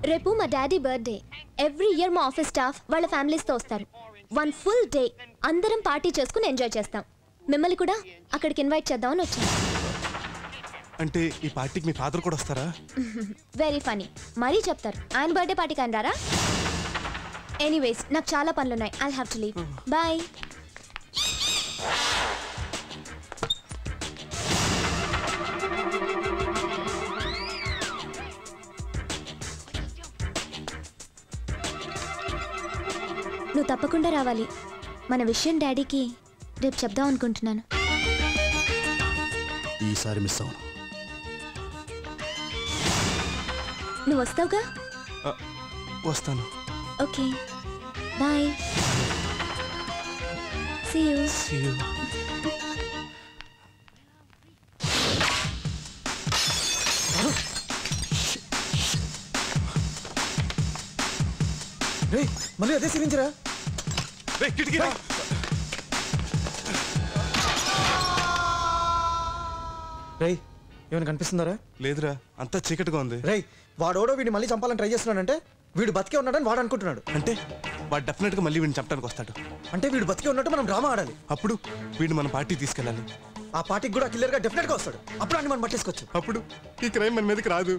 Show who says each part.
Speaker 1: రేపు మా daddy birthday. Every year మా ఆఫీస్ స్టాఫ్ వాళ్ళ ఫ్యామిలీస్తో వస్తారు. 1 ఫుల్ డే అందరం పార్టీ చేసుకుని ఎంజాయ్ చేస్తాం. మిమ్మల్ని కూడా అక్కడికి ఇన్వైట్ చేద్దామని వచ్చాను.
Speaker 2: అంటే ఈ పార్టీకి మీ ఫాదర్ కూడా వస్తారా?
Speaker 1: Very funny. మరీ చెప్తారు ఆయన బర్త్డే పార్టీకి ఆయన రారా? ఎనీవేస్ నాకు చాలా పనులున్నాయి. I have to leave. Bye. నువ్వు తప్పకుండా రావాలి. మన విషయం డాడీకి రేపు చెప్దాం అనుకుంటున్నాను.
Speaker 2: ఈసారి మిస్ అవును.
Speaker 1: నువ్వు వస్తావుగా?
Speaker 2: వస్తాను.
Speaker 1: Okay bye. See you.
Speaker 3: మళ్ళీ అదే సిరించరా? రేయ్ ఏమైనా కనిపిస్తుందరా?
Speaker 2: లేదురా, అంతా చీకటిగా ఉంది.
Speaker 3: రేయ్ వాడోడో వీడిని మళ్ళీ చంపాలని ట్రై చేస్తున్నాడంటే వీడు బతికే ఉన్నాడని వాడు అనుకుంటున్నాడు.
Speaker 2: అంటే వాడు డెఫినెట్ గా మళ్ళీ వీడిని చంపడానికి వస్తాడు.
Speaker 3: అంటే వీడు బతికే ఉన్నట్టు మనం డ్రామా ఆడాలి.
Speaker 2: అప్పుడు వీడిని మన పార్టీ తీసుకెళ్ళాలి.
Speaker 3: ఆ పార్టీకి కూడా కిల్లర్ గా డెఫినెట్ గా వస్తాడు. అప్పుడు అన్ని మనం పట్టేసుకోవచ్చు.
Speaker 2: అప్పుడు ఈ క్రైమ్ మన మీదకి రాదు.